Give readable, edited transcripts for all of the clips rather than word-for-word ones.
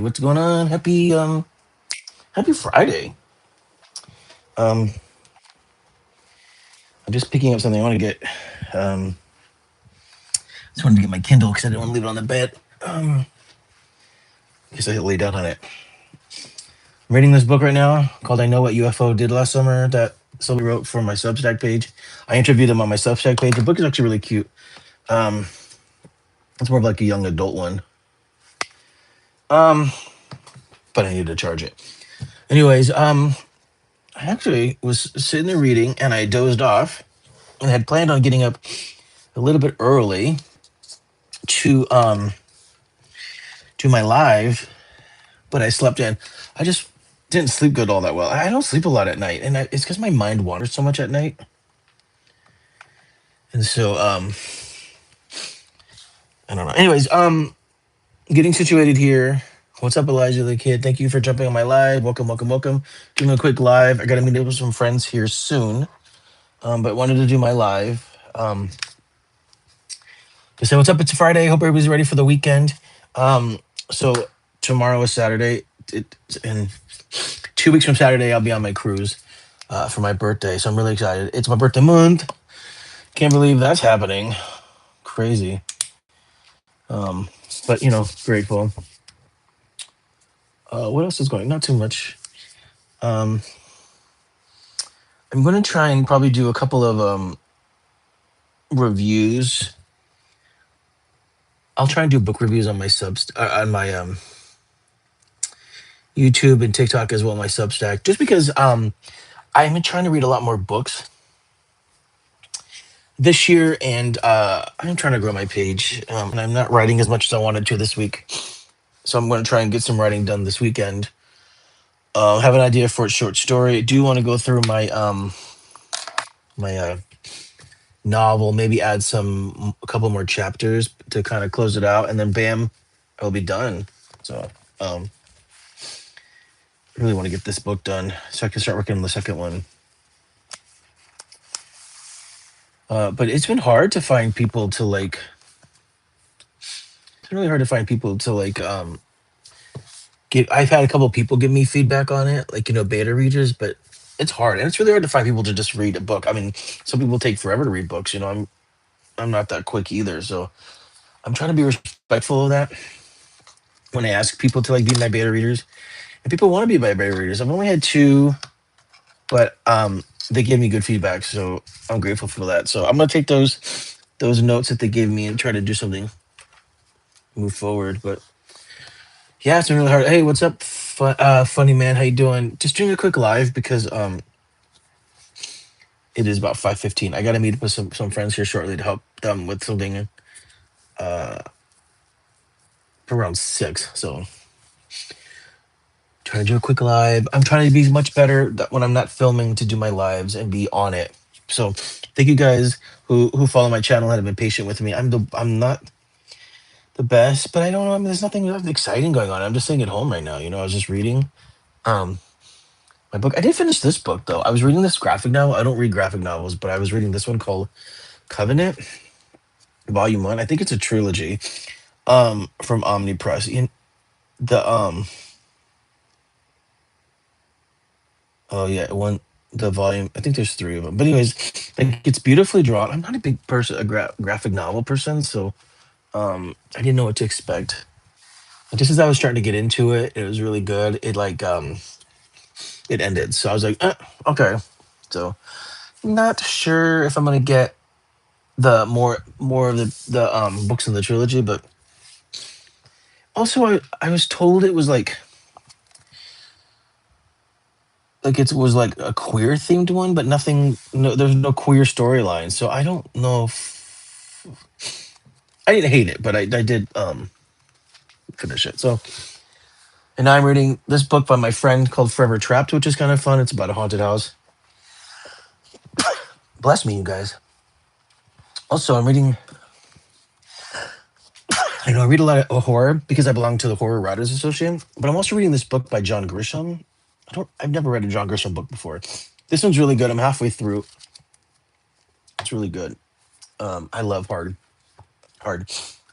what's going on? Happy Friday. Um, I'm just picking up something I want to get. Um, just wanted to get my Kindle because I didn't want to leave it on the bed. Because I lay down on it. I'm reading this book right now called "I Know What UFO Did Last Summer" that somebody wrote for my Substack page. I interviewed them on my Substack page. The book is actually really cute. Um, it's more of like a young adult one. Um, but I needed to charge it. Anyways, I actually was sitting there reading and I dozed off and had planned on getting up a little bit early to to my live, but I slept in. I just didn't sleep good all that well. I don't sleep a lot at night, and it's because my mind wanders so much at night. And so I don't know. Anyways, getting situated here. What's up, Elijah the Kid? Thank you for jumping on my live. Welcome, welcome, welcome. Doing a quick live. I got to meet up with some friends here soon, but wanted to do my live. To say what's up. It's Friday. Hope everybody's ready for the weekend. So tomorrow is Saturday. In 2 weeks from Saturday, I'll be on my cruise for my birthday. So I'm really excited. It's my birthday month. Can't believe that's happening. Crazy. But grateful. What else is going? Not too much. Um, I'm going to try and probably do a couple of reviews. I'll try and do book reviews on my on my YouTube and TikTok as well, my Substack, just because I'm trying to read a lot more books this year, and I'm trying to grow my page. And I'm not writing as much as I wanted to this week, so I'm going to try and get some writing done this weekend. Have an idea for a short story. I do want to go through my novel, maybe add a couple more chapters to kind of close it out, and then bam, I'll be done. So I really want to get this book done so I can start working on the second one. But it's been hard to find people to like. It's really hard to find people to like I've had a couple people give me feedback on it, like beta readers, but it's hard, and it's really hard to find people to just read a book. I mean, some people take forever to read books. I'm not that quick either, so I'm trying to be respectful of that when I ask people to like be my beta readers, and people want to be my beta readers. I've only had two, but they gave me good feedback, so I'm grateful for that. So I'm gonna take those notes that they gave me and try to do something, move forward. But yeah, it's been really hard. Hey, what's up, funny man? How you doing? Just doing a quick live because it is about 5:15. I got to meet up with some friends here shortly to help them with something uh for around 6. So trying to do a quick live. I'm trying to be much better when I'm not filming to do my lives and be on it. So thank you guys who follow my channel and have been patient with me. I'm not the best, but I don't know. I mean, there's nothing exciting going on. I'm just sitting at home right now. I was just reading um my book. I did finish this book though. I was reading this graphic novel. I don't read graphic novels, but I was reading this one called Covenant, Volume 1. I think it's a trilogy from Omni Press. The oh yeah, one the volume. I think there's 3 of them. But anyways, like it's beautifully drawn. I'm not a big person, graphic novel person, so I didn't know what to expect. But just as I was starting to get into it, it was really good. It ended, so I was like, okay. So not sure if I'm gonna get the more of the books in the trilogy, but also I was told it was like it was like a queer themed one, but nothing. No, there's no queer storyline, so I don't know if I didn't hate it, but I did finish it. So, and now I'm reading this book by my friend called Forever Trapped, which is kind of fun. It's about a haunted house. Bless me, you guys. Also, I'm reading. I read a lot of horror because I belong to the Horror Writers Association, but I'm also reading this book by John Grisham. I've never read a John Grisham book before. This one's really good. I'm halfway through. It's really good. I love hard.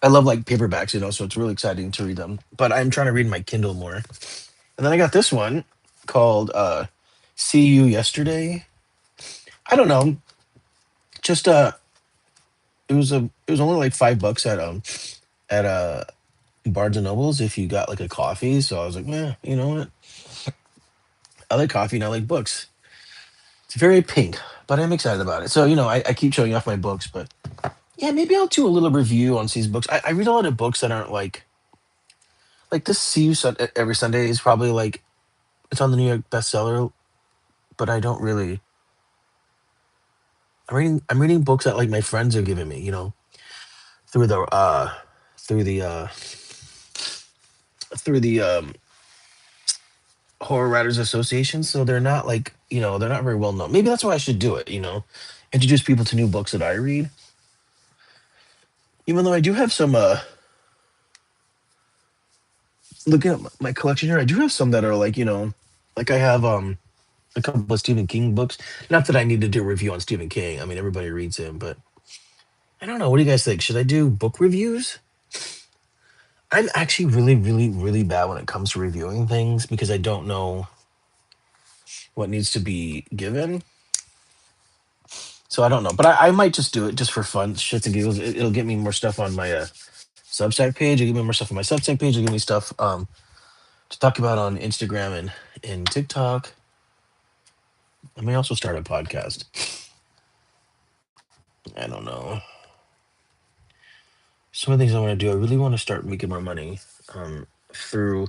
I love like paperbacks, so it's really exciting to read them. But I'm trying to read my Kindle more. And then I got this one called See You Yesterday. I don't know, just it was only like $5 at Barnes and Nobles if you got like a coffee. So I was like, yeah, you know what? I like coffee and I like books. It's very pink, but I'm excited about it. So, I keep showing off my books, but yeah, maybe I'll do a little review on these books. I read a lot of books that aren't like this See You Every Sunday is probably like it's on the New York bestseller, but I don't really. I'm reading books that like my friends are giving me, through the through the uh through the Horror Writers Association. So they're not like they're not very well known. Maybe that's why I should do it. Introduce people to new books that I read. Even though I do have some looking at my collection here, I do have some that are like like I have a couple of Stephen King books. Not that I need to do a review on Stephen King. I mean, everybody reads him, but I don't know. What do you guys think? Should I do book reviews? I'm actually really, really, really bad when it comes to reviewing things because I don't know what needs to be given. So I don't know, but I might just do it just for fun, shits and giggles. It'll get me more stuff on my Substack page. It'll give me more stuff on my Substack page. It'll give me stuff to talk about on Instagram and TikTok. I may also start a podcast. I don't know. Some of the things I want to do. I really want to start making more money through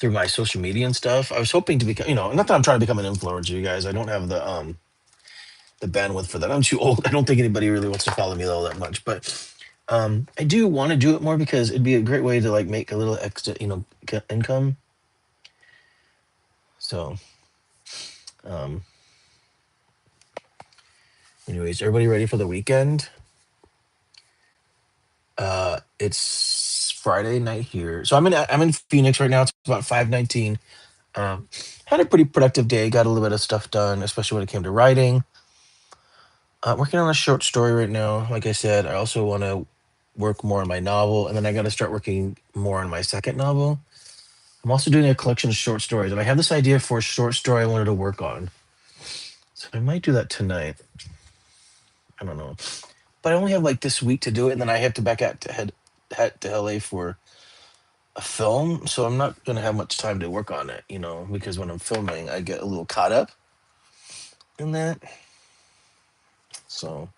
my social media and stuff. I was hoping to become, not that I'm trying to become an influencer, you guys. I don't have the bandwidth for that. I'm too old. I don't think anybody really wants to follow me all that much, but I do want to do it more because it'd be a great way to like make a little extra, income. So, um, anyways, everybody ready for the weekend? It's Friday night here, so I'm in Phoenix right now. It's about 5:19. Um, had a pretty productive day. Got a little bit of stuff done, especially when it came to writing. Working on a short story right now. Like I said, I also want to work more on my novel, and then I got to start working more on my second novel. I'm also doing a collection of short stories, and I have this idea for a short story I wanted to work on. So I might do that tonight. I don't know, but I only have like this week to do it, and then I have to back out to head to LA for a film. So I'm not gonna have much time to work on it, because when I'm filming, I get a little caught up in that. So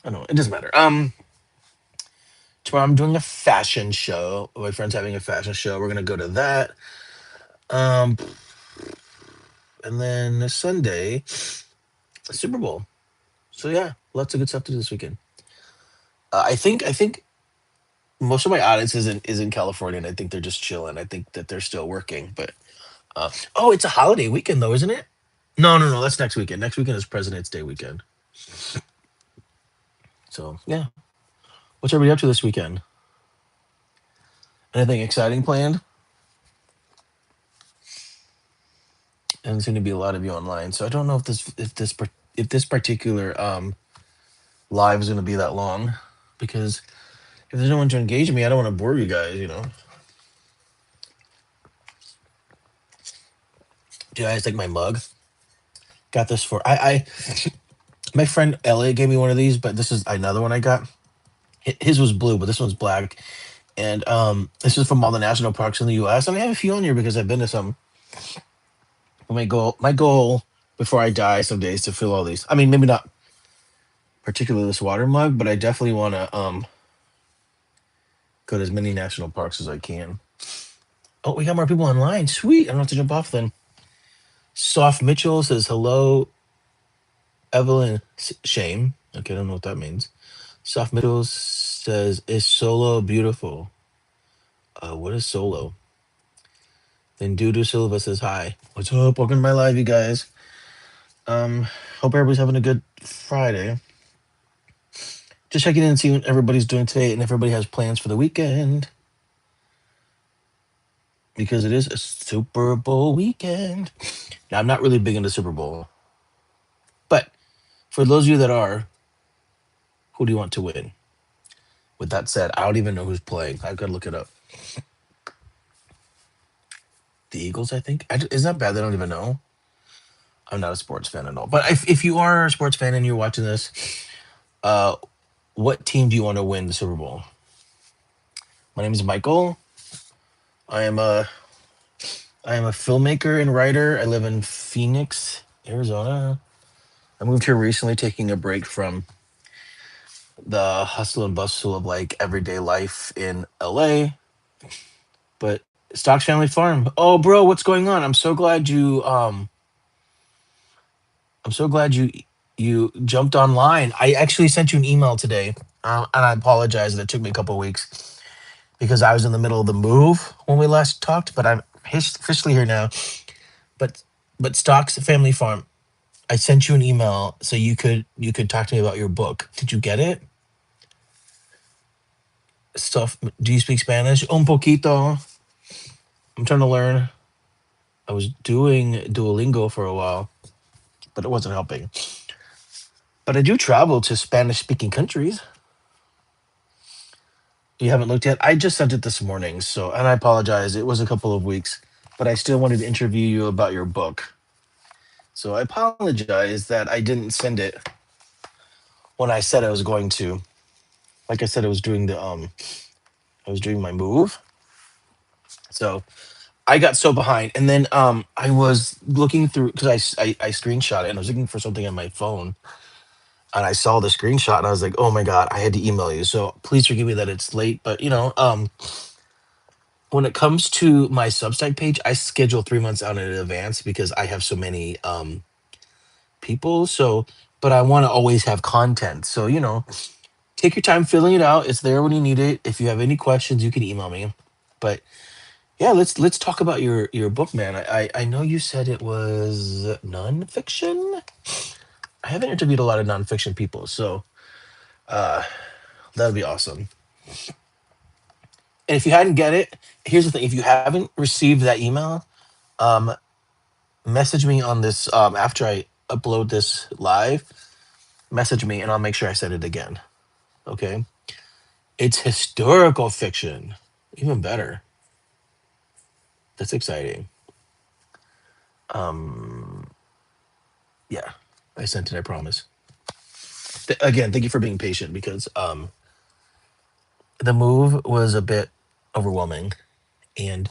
I don't know. It doesn't matter. Tomorrow I'm doing a fashion show. My friend's having a fashion show. We're gonna go to that. Um, and then this Sunday, Super Bowl. So yeah, lots of good stuff to do this weekend. I think most of my audience is in California, and I think they're just chilling. I think that they're still working, but oh, it's a holiday weekend though, isn't it? No, no, no. That's next weekend. Next weekend is President's Day weekend. So yeah, what's everybody up to this weekend? Anything exciting planned? And there's going to be a lot of you online, so I don't know if this particular live is going to be that long, because if there's no one to engage me, I don't want to bore you guys. Do you guys like my mug? Got this for I my friend Elliot gave me one of these, but this is another one I got. His was blue, but this one's black, and this is from all the national parks in the U.S. And I have a few on here because I've been to some. But my goal before I die someday is to fill all these. I mean, maybe not particularly this water mug, but I definitely want to go to as many national parks as I can. Oh, we got more people online. Sweet. I don't have to jump off then. Soft Mitchell says hello, Evelyn Shame. Okay, I don't know what that means. Soft Mitchell says, is solo beautiful? What is solo? Then Dudu Silva says hi. What's up? Welcome to my live, you guys. Um, Hope everybody's having a good Friday. Just checking in and seeing what everybody's doing today and if everybody has plans for the weekend. Because it is a Super Bowl weekend. Now, I'm not really big into Super Bowl. But for those of you that are, who do you want to win? With that said, I don't even know who's playing. I've got to look it up. The Eagles, I think. Is that bad? They don't even know. I'm not a sports fan at all. But if you are a sports fan and you're watching this, uh, what team do you want to win the Super Bowl? My name is Michael. I am a I am a filmmaker and writer. I live in Phoenix, Arizona. I moved here recently, taking a break from the hustle and bustle of like everyday life in LA. But Stocks Family Farm. Oh, bro, what's going on? I'm so glad you jumped online. I actually sent you an email today, and I apologize that it took me a couple of weeks because I was in the middle of the move when we last talked. But I'm officially here now. But Stocks Family Farm. I sent you an email so you could talk to me about your book. Did you get it? Stuff. Do you speak Spanish? Un poquito. I'm trying to learn. I was doing Duolingo for a while, but it wasn't helping. But I do travel to Spanish speaking countries. You haven't looked yet? I just sent it this morning, so and I apologize. It was a couple of weeks, but I still wanted to interview you about your book. So I apologize that I didn't send it when I said I was going to. Like I said, I was doing my move. So I got so behind, and then I was looking through because I screenshot it, and I was looking for something on my phone, and I saw the screenshot, and I was like, oh my god, I had to email you. So please forgive me that it's late, but when it comes to my Substack page, I schedule 3 months out in advance because I have so many people. So, but I want to always have content. So take your time filling it out. It's there when you need it. If you have any questions, you can email me. But yeah, let's talk about your book, man. I know you said it was nonfiction. I haven't interviewed a lot of nonfiction people, so uh, that'd be awesome. And if you hadn't get it, here's the thing: if you haven't received that email, um, message me on this after I upload this live. Message me, and I'll make sure I send it again. Okay? It's historical fiction, even better. That's exciting. Um, yeah, I sent it. I promise. Again, thank you for being patient because the move was a bit overwhelming, and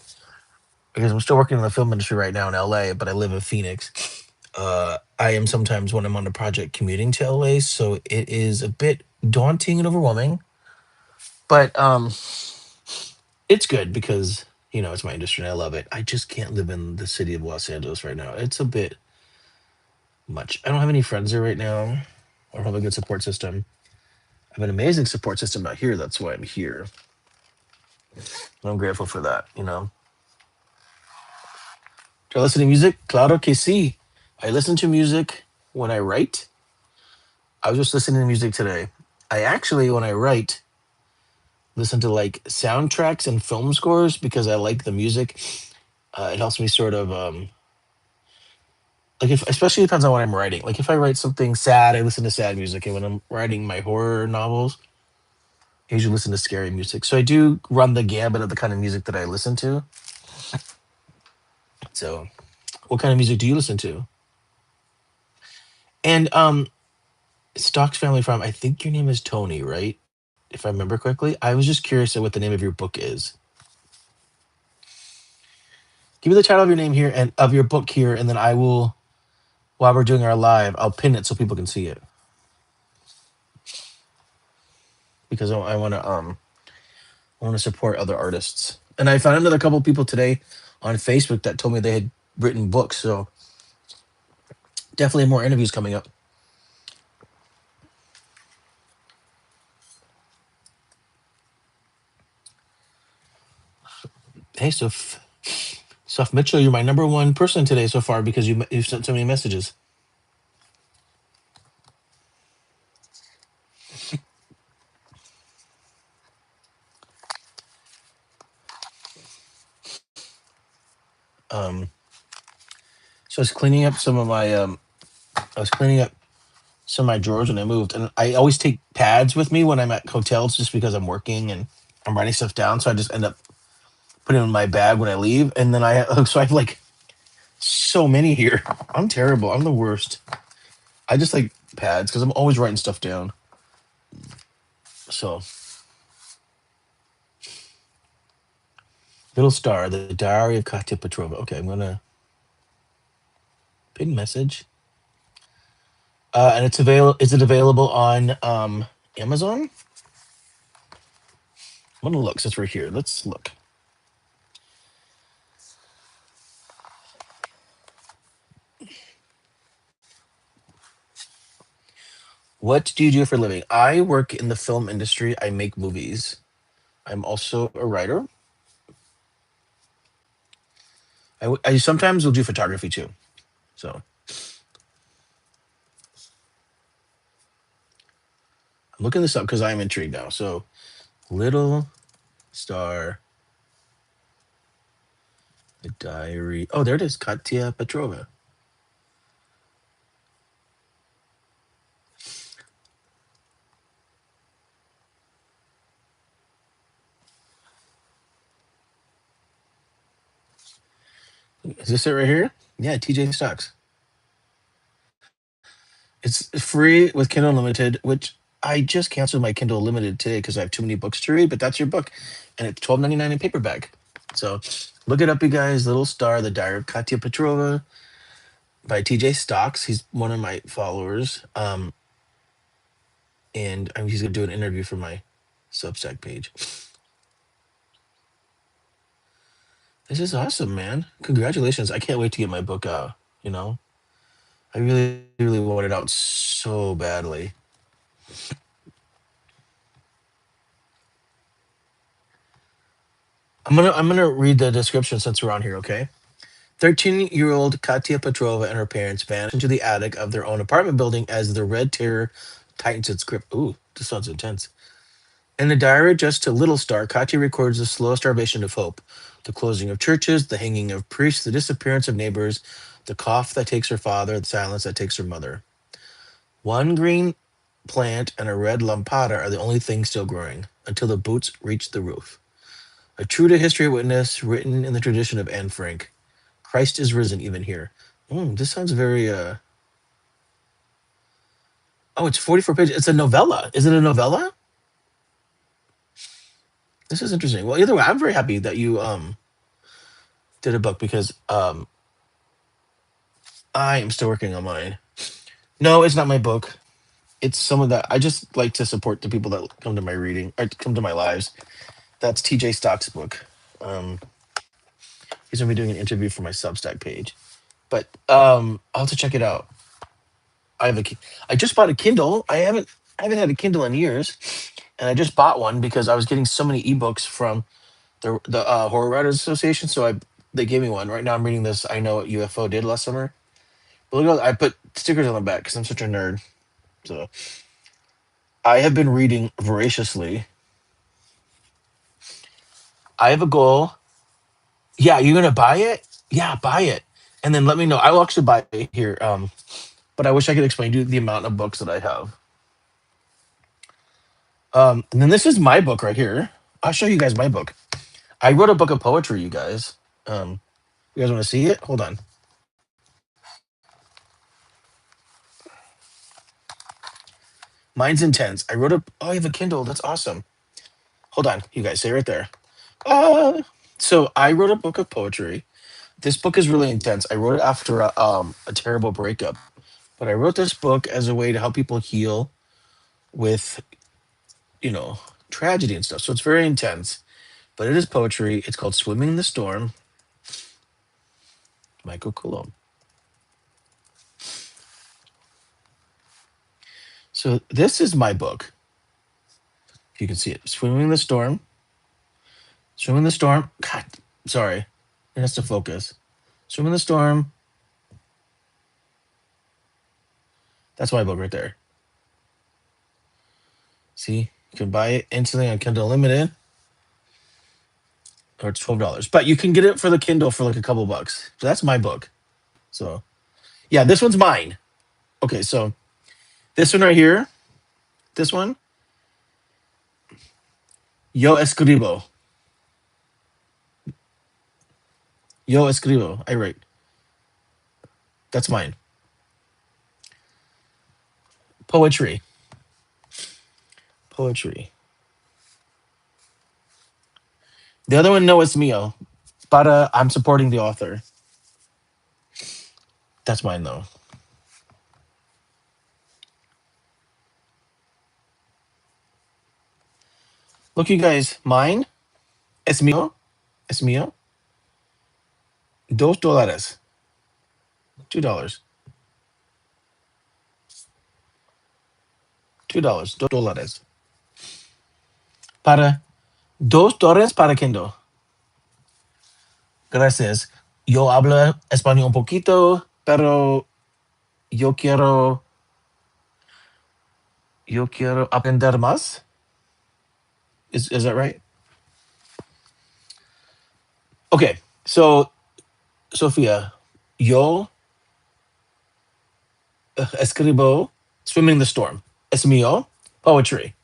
because I'm still working in the film industry right now in LA, but I live in Phoenix. I am sometimes when I'm on a project commuting to LA, so it is a bit daunting and overwhelming. But it's good because it's my industry and I love it. I just can't live in the city of Los Angeles right now. It's a bit much. I don't have any friends there right now. I don't have a good support system. I have an amazing support system out here. That's why I'm here. And I'm grateful for that. Do I listen to music? Claro que sí. I listen to music when I write. I was just listening to music today. I actually, when I write, listen to like soundtracks and film scores because I like the music. It helps me sort of like if especially depends on what I'm writing. Like if I write something sad, I listen to sad music, and when I'm writing my horror novels, I usually listen to scary music. So I do run the gambit of the kind of music that I listen to. So, what kind of music do you listen to? And Stocks Family Farm. I think your name is Tony, right? If I remember correctly. I was just curious at what the name of your book is. Give me the title of your name here and of your book here, and then I will, while we're doing our live, I'll pin it so people can see it because I want to support other artists. And I found another couple people today on Facebook that told me they had written books. So definitely more interviews coming up. Hey, Soph Mitchell, you're my number one person today so far because you've sent so many messages. Um, so I was cleaning up some of my I was cleaning up some of my drawers when I moved, and I always take pads with me when I'm at hotels, just because I'm working and I'm writing stuff down. So I just end up putting them in my bag when I leave, and then I so I have like so many here. I'm terrible. I'm the worst. I just like pads because I'm always writing stuff down. So, Little Star, the Diary of Katya Petrova. Okay, I'm gonna pin message. And it's available. Is it available on Amazon? I'm gonna look since we're here. Let's look. What do you do for a living? I work in the film industry. I make movies. I'm also a writer. I sometimes will do photography too. So I'm looking this up because I'm intrigued now. So Little Star, the Diary. Oh, there it is. Katya Petrova. Is this it right here? Yeah, TJ Stocks. It's free with Kindle Unlimited, which I just canceled my Kindle Unlimited today because I have too many books to read. But that's your book, and it's $12.99 in paperback. So look it up, you guys. Little Star, the Diary of Katya Petrova by TJ Stocks. He's one of my followers, and he's gonna do an interview for my Substack page. This is awesome, man! Congratulations! I can't wait to get my book out. You know, I really, really want it out so badly. I'm gonna read the description since we're on here, okay? 13-year-old Katya Petrova and her parents vanish into the attic of their own apartment building as the Red Terror tightens its grip. Ooh, this sounds intense. In the diary just to Little Star, Katya records the slow starvation of hope, the closing of churches, the hanging of priests, the disappearance of neighbors, the cough that takes her father, the silence that takes her mother. One green plant and a red lampada are the only things still growing until the boots reach the roof. A true to history witness written in the tradition of Anne Frank. Christ is risen even here. This sounds very oh, it's 44 pages. It's a novella. Is it a novella? This is interesting. Well, either way, I'm very happy that you did a book because I am still working on mine. No, it's not my book. It's some of that. I just like to support the people that come to my reading or come to my lives. That's TJ Stock's book. Um he's gonna be doing an interview for my Substack page. But I'll have to check it out. I have a I just bought a Kindle. I haven't had a Kindle in years. And I just bought one because I was getting so many ebooks from the Horror Writers Association. So they gave me one. Right now I'm reading this. I Know What UFO Did Last Summer. But look, I put stickers on the back because I'm such a nerd. So I have been reading voraciously. I have a goal. Yeah, you're gonna buy it. Yeah, buy it, and then let me know. I will actually buy it here. But I wish I could explain to you the amount of books that I have. And then this is my book right here. I'll show you guys my book. I wrote a book of poetry, you guys. You guys want to see it? Hold on. Mine's intense. I wrote a. Oh, you have a Kindle. That's awesome. Hold on, you guys. Stay right there. Uh, so I wrote a book of poetry. This book is really intense. I wrote it after a terrible breakup, but I wrote this book as a way to help people heal with you know tragedy and stuff. So it's very intense, but it is poetry. It's called "Swimming in the Storm." Michael Coulombe. So this is my book. If you can see it, "Swimming in the Storm." Swimming in the Storm. God, sorry, it has to focus. Swimming in the Storm. That's my book right there. See, you can buy it instantly on Kindle Unlimited, or it's $12. But you can get it for the Kindle for like a couple bucks. So that's my book. So yeah, this one's mine. Okay, so This one right here, this one, yo escribo, yo escribo. I write. That's mine. Poetry, poetry. The other one, no, es mío. But I'm supporting the author. That's mine though. Look, you guys, mine, es mío, $2, $2, $2, $2. Para $2 para Kindle. Gracias. Yo hablo español un poquito, pero yo quiero, yo quiero aprender más. Is that right? Okay. So, Sofia, yo escribo Swimming the Storm. Es mío, poetry.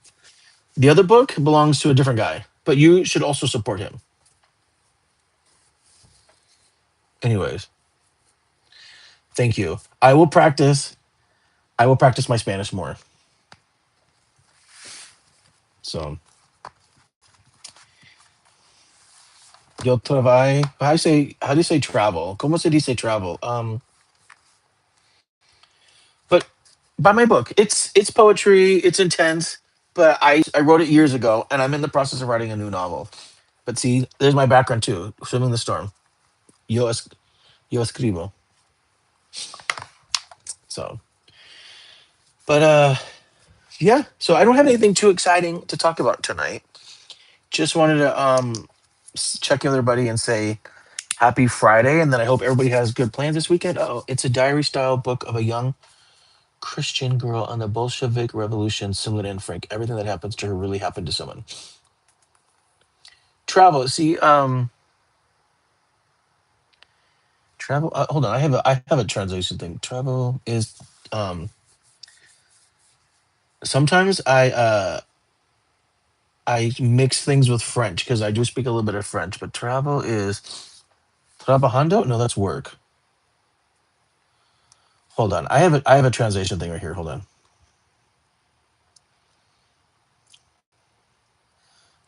The other book belongs to a different guy, but you should also support him. Anyways, thank you. I will practice my Spanish more. So, yo trabajo. How do you say travel? ¿Cómo se dice travel? But by my book, it's poetry, it's intense, but I wrote it years ago and I'm in the process of writing a new novel. But see, there's my background too, Swimming the Storm. Yo es, yo escribo. So, but yeah, so I don't have anything too exciting to talk about tonight. Just wanted to check in with everybody and say happy Friday, and then I hope everybody has good plans this weekend. Oh, it's a diary style book of a young Christian girl on the Bolshevik Revolution, similar to Anne Frank. Everything that happens to her really happened to someone. Travel. See, travel. Hold on, I have a translation thing. Travel is um sometimes I mix things with French because I do speak a little bit of French, but travel is trabajando. No, that's work. Hold on, I have a translation thing right here. Hold on.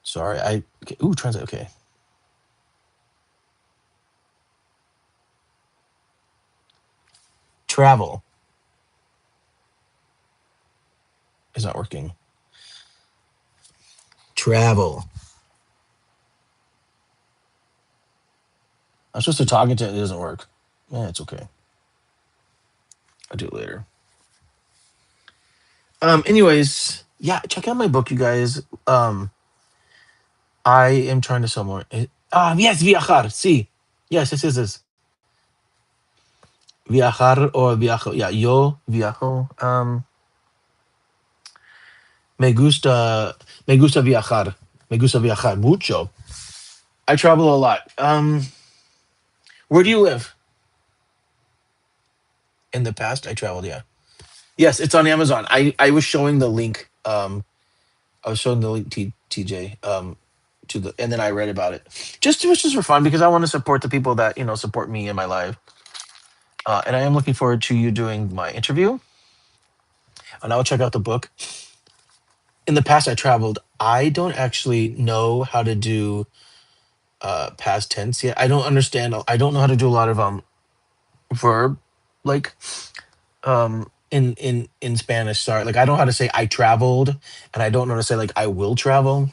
Sorry, I okay, ooh translate. Okay, travel is not working. Travel. I'm supposed to talk into it. It doesn't work. Yeah, it's okay. I'll do it later. Anyways, yeah, check out my book, you guys. I am trying to sell more. Yes, viajar. Sí. Yes, yes. Viajar or viajo. Yeah, yo viajo. Me gusta, me gusta viajar. Me gusta viajar mucho. I travel a lot. Where do you live? In the past, I traveled. Yeah. Yes, it's on Amazon. I was showing the link. I was showing the link TJ. To the and then I read about it. Just it was just for fun because I want to support the people that support me in my life. And I am looking forward to you doing my interview. And I'll check out the book. In the past, I traveled. I don't actually know how to do past tense yet. I don't understand. I don't know how to do a lot of verb like in Spanish. Sorry, like I don't know how to say I traveled, and I don't know how to say like I will travel.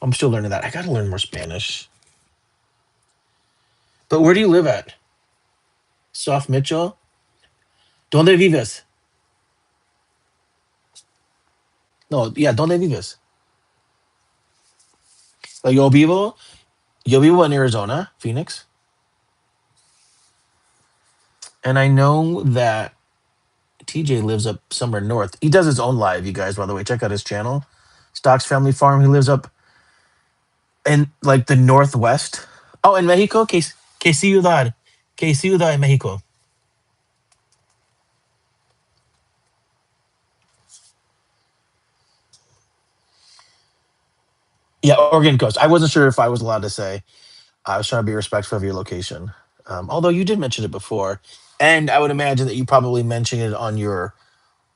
I'm still learning that. I got to learn more Spanish. But where do you live at? Soft Mitchell. ¿Dónde vives? No, yeah, ¿dónde vives? Like, yo vivo in Arizona, Phoenix, and I know that TJ lives up somewhere north. He does his own live, you guys. By the way, check out his channel, Stocks Family Farm. He lives up in like the northwest. Oh, in Mexico, que ciudad, que ciudad in Mexico. Yeah, Oregon coast. I wasn't sure if I was allowed to say. I was trying to be respectful of your location. Although you did mention it before, and I would imagine that you probably mentioned it on your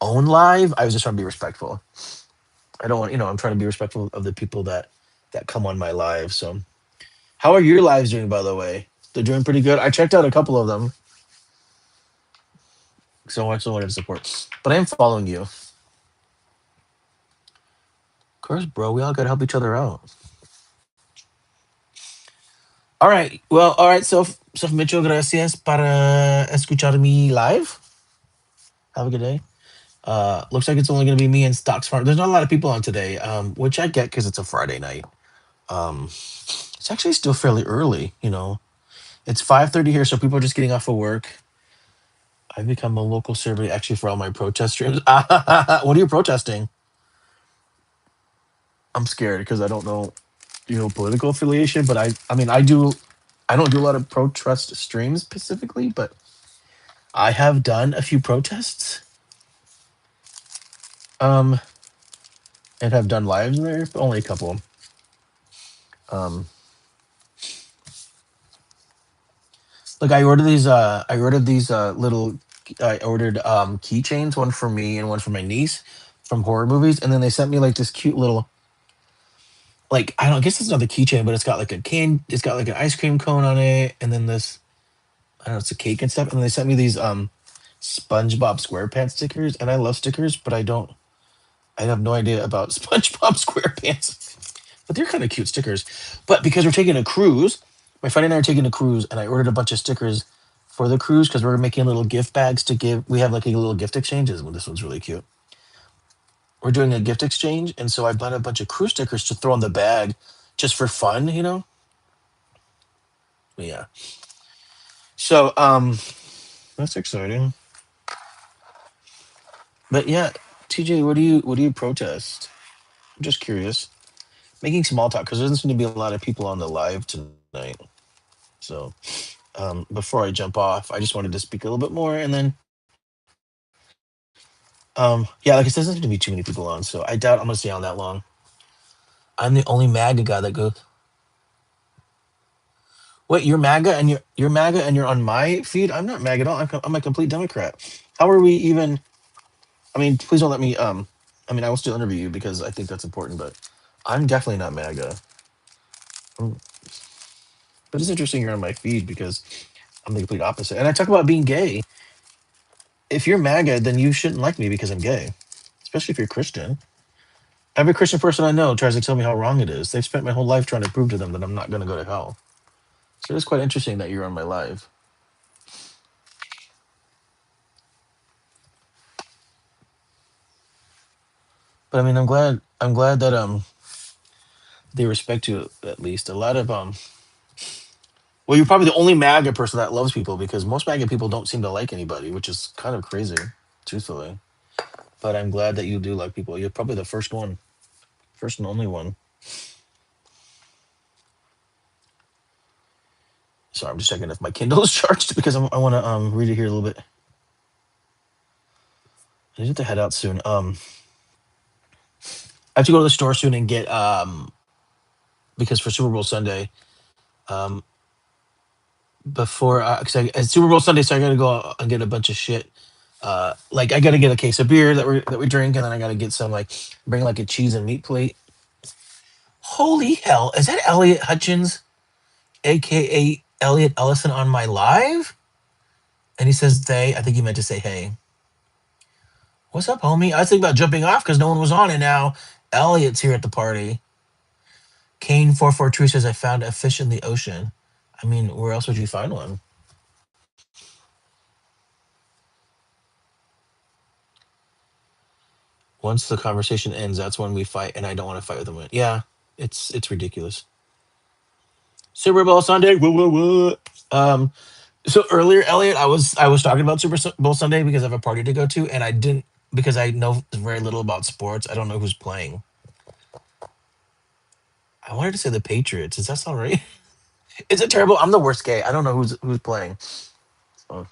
own live. I was just trying to be respectful. I don't want, I'm trying to be respectful of the people that come on my live. So, how are your lives doing, by the way? They're doing pretty good. I checked out a couple of them, so I still wanted to support. But I am following you, of course, bro. We all gotta help each other out. All right. Well, all right. So mucho gracias para escuchar mi live. Have a good day. Looks like it's only going to be me and Stocks Farm. There's not a lot of people on today, which I get because it's a Friday night. Um, it's actually still fairly early. It's 5:30 here, so people are just getting off of work. I've become a local celebrity actually for all my protest streams. What are you protesting? I'm scared because I don't know, political affiliation, but I mean, I don't do a lot of protest streams specifically, but I have done a few protests, um, and have done lives there, but only a couple. Um, Like I ordered these little I ordered keychains, one for me and one for my niece from horror movies, and then they sent me like this cute little, like, I don't, I guess it's not the keychain, but it's got like an ice cream cone on it, and then this, I don't know, it's a cake and stuff, and then they sent me these SpongeBob SquarePants stickers, and I love stickers, but I have no idea about SpongeBob SquarePants. But they're kind of cute stickers. But because we're taking a cruise, my friend and I are taking a cruise, and I ordered a bunch of stickers for the cruise because we're making little gift bags to give. We have like a little gift exchange. This one's really cute. We're doing a gift exchange, and so I bought a bunch of cruise stickers to throw in the bag, just for fun. But yeah. So that's exciting. But yeah, TJ, what do you protest? I'm just curious. Making small talk because there doesn't seem to be a lot of people on the live tonight. So before I jump off, I just wanted to speak a little bit more, and then yeah, like I said, there's not going to be too many people on, so I doubt I'm going to stay on that long. I'm the only MAGA guy that goes. Wait, you're MAGA and you're on my feed. I'm not MAGA at all. I'm a complete Democrat. How are we even? I mean, please don't let me. I mean, I will still interview you because I think that's important, but I'm definitely not MAGA. Mm, But it's interesting you're on my feed because I'm the complete opposite. And I talk about being gay. If you're MAGA, then you shouldn't like me because I'm gay, especially if you're Christian. Every Christian person I know tries to tell me how wrong it is. They've spent my whole life trying to prove to them that I'm not going to go to hell. So it's quite interesting that you're on my live. But I mean, I'm glad that they respect you at least. A lot of well, you're probably the only MAGA person that loves people because most MAGA people don't seem to like anybody, which is kind of crazy, truthfully. But I'm glad that you do like people. You're probably the first one, first and only one. Sorry, I'm just checking if my Kindle is charged because I want to read it here a little bit. I need to head out soon. I have to go to the store soon and get because for Super Bowl Sunday, um before because it's Super Bowl Sunday, so I gotta go out and get a bunch of shit. Like I gotta get a case of beer that we drink, and then I gotta get some, like, bring like a cheese and meat plate. Holy hell, is that Elliot Hutchins, aka Elliot Ellison, on my live? And he says they. I think he meant to say hey. What's up, homie? I was thinking about jumping off because no one was on, and now Elliot's here at the party. Kane 442 says I found a fish in the ocean. I mean, where else would you find one? Once the conversation ends, that's when we fight, and I don't want to fight with them. Yeah, it's ridiculous. Super Bowl Sunday. Woo, woo, woo. So earlier, Elliot, I was talking about Bowl Sunday because I have a party to go to, and I didn't, because I know very little about sports. I don't know who's playing. I wanted to say the Patriots. Is that all right? Is it terrible? I'm the worst gay. I don't know who's playing. So,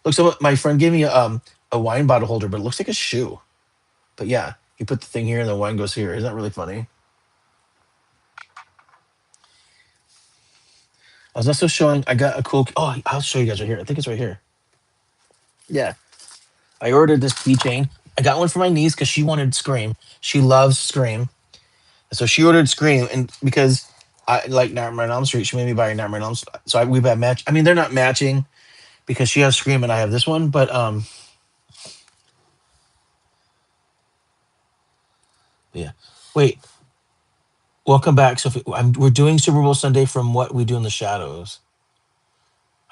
look, so my friend gave me a wine bottle holder, but it looks like a shoe. But yeah, you put the thing here, and the wine goes here. Isn't that really funny? I was also showing. I got a cool. Oh, I'll show you guys right here. I think it's right here. Yeah, I ordered this keychain. I got one for my niece because she wanted Scream. She loves Scream, and so she ordered Scream. And because I like Nightmare on Elm Street, she made me buy a Nightmare on Elm Street. So we got match. I mean, they're not matching because she has Scream and I have this one. But yeah. Wait, welcome back. So we're doing Super Bowl Sunday from What We Do in the Shadows.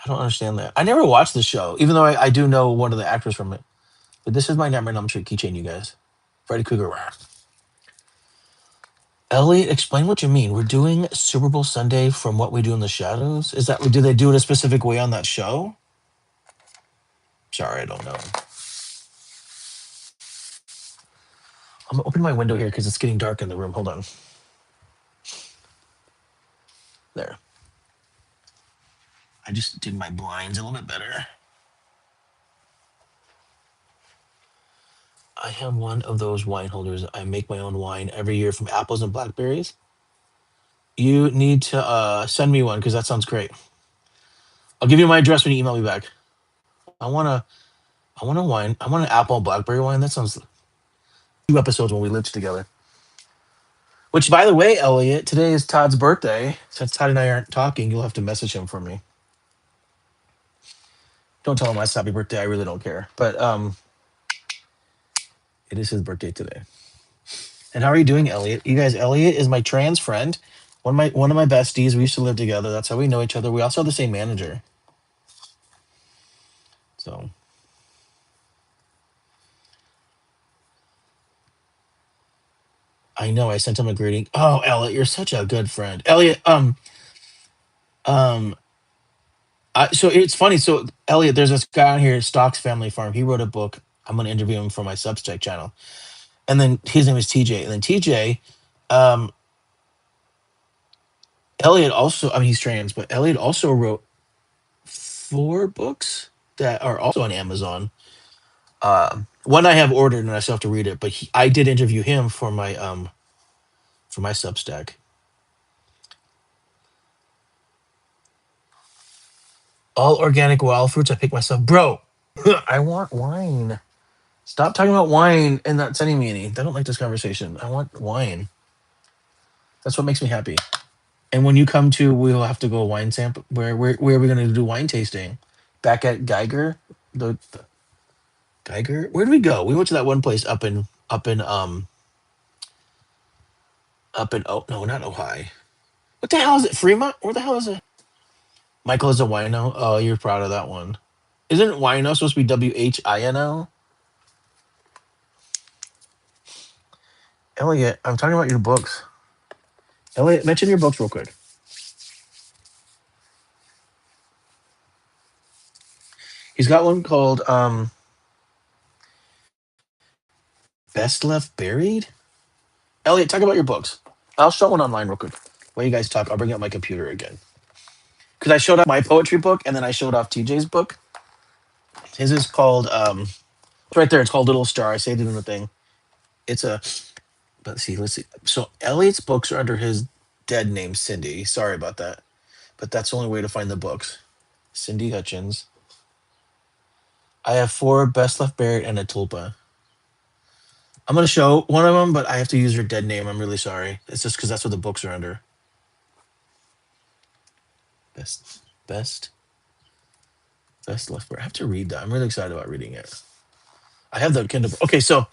I don't understand that. I never watched the show, even though I do know one of the actors from it. But this is my Nightmare on Elm Street keychain, you guys. Freddy Krueger. Elliot, explain what you mean. We're doing Super Bowl Sunday from What We Do in the Shadows. Is that do they do it a specific way on that show? Sorry, I don't know. I'm gonna open my window here because it's getting dark in the room. Hold on. There. I just did my blinds a little bit better. I have one of those wine holders. I make my own wine every year from apples and blackberries. You need to send me one because that sounds great. I'll give you my address when you email me back. I want to I want a wine. I want an apple and blackberry wine. That sounds 2 episodes when we lived together. Which, by the way, Elliot, today is Todd's birthday. Since Todd and I aren't talking, you'll have to message him for me. Don't tell him I said happy birthday. I really don't care. But it is his birthday today. And how are you doing, Elliot? You guys, Elliot is my trans friend. One of my besties. We used to live together. That's how we know each other. We also have the same manager. So I know I sent him a greeting. Oh, Elliot, you're such a good friend. Elliot, um, so it's funny. So Elliot, there's this guy on here, Stocks Family Farm. He wrote a book. I'm gonna interview him for my Substack channel. And then his name is TJ. And then TJ, um, Elliot also, I mean, he's trans, but Elliot also wrote 4 books that are also on Amazon. One I have ordered and I still have to read it, but I did interview him for my Substack. All organic wild fruits I pick myself, bro. I want wine. Stop talking about wine and not sending me any. I don't like this conversation. I want wine. That's what makes me happy. And when you come to, we'll have to go wine sample. Where are we going to do wine tasting? Back at Geiger, the Geiger. Where did we go? We went to that one place up in oh no, not Ohio. What the hell is it? Fremont? Where the hell is it? Michael is a wino. Oh, you're proud of that one. Isn't wino supposed to be WHINO? Elliot, I'm talking about your books. Elliot, mention your books real quick. He's got one called Best Left Buried. Elliot, talk about your books. I'll show one online real quick. While you guys talk, I'll bring up my computer again. Because I showed off my poetry book and then I showed off TJ's book. His is called it's right there. It's called Little Star. I saved it in the thing. It's a let's see. So Elliot's books are under his dead name, Cindy. Sorry about that. But that's the only way to find the books. Cindy Hutchins. I have 4 Best Left Buried and a Tulpa. I'm gonna show one of them, but I have to use her dead name. I'm really sorry. It's just because that's what the books are under. Best Best Left Buried. I have to read that. I'm really excited about reading it. I have the Kindle. Okay, so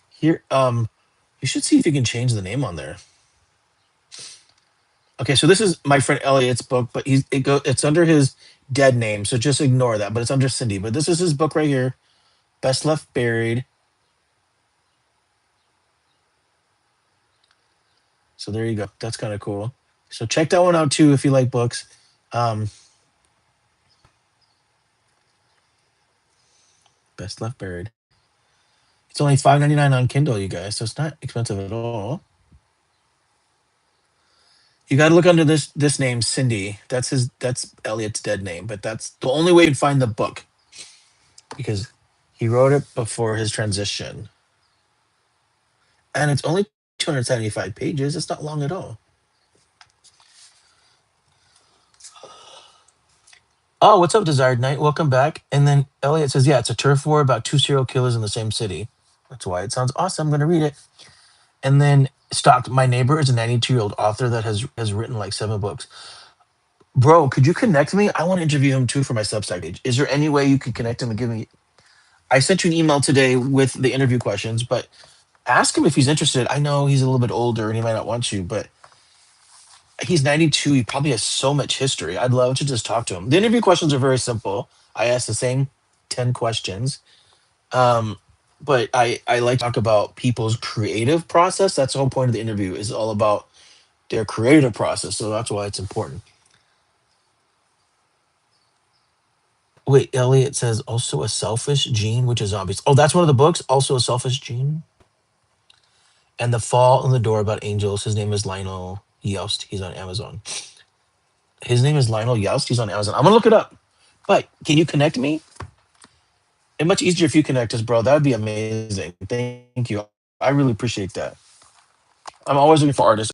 here, you should see if you can change the name on there. Okay, so this is my friend Elliot's book, but it's under his dead name, so just ignore that. But it's under Cindy. But this is his book right here, Best Left Buried. So there you go. That's kind of cool. So check that one out too if you like books. Um, Best Left Buried. It's only $5.99 on Kindle, you guys, so it's not expensive at all. You got to look under this name, Cindy. That's Elliot's dead name, but that's the only way you can find the book because he wrote it before his transition, and it's only 275 pages. It's not long at all. Oh, what's up, Desired Knight? Welcome back. And then Elliot says, yeah, it's a turf war about two serial killers in the same city. That's why it sounds awesome. I'm going to read it. And then Stocked, my neighbor is a 92-year-old author that has written like 7 books. Bro, could you connect me? I want to interview him too for my Substack page. Is there any way you could connect him and give me? I sent you an email today with the interview questions, but ask him if he's interested. I know he's a little bit older and he might not want to, but he's 92. He probably has so much history. I'd love to just talk to him. The interview questions are very simple. I ask the same 10 questions. Um, but I like to talk about people's creative process. That's the whole point of the interview is all about their creative process. So that's why it's important. Wait, Elliot says also a selfish gene, which is obvious. Oh, that's one of the books. Also a selfish gene. And the fall in the door about angels. His name is Lionel Yost. He's on Amazon. His name is Lionel Yost. He's on Amazon. I'm gonna look it up. But can you connect me? It's much easier if you connect us, bro. That would be amazing. Thank you. I really appreciate that. I'm always looking for artists.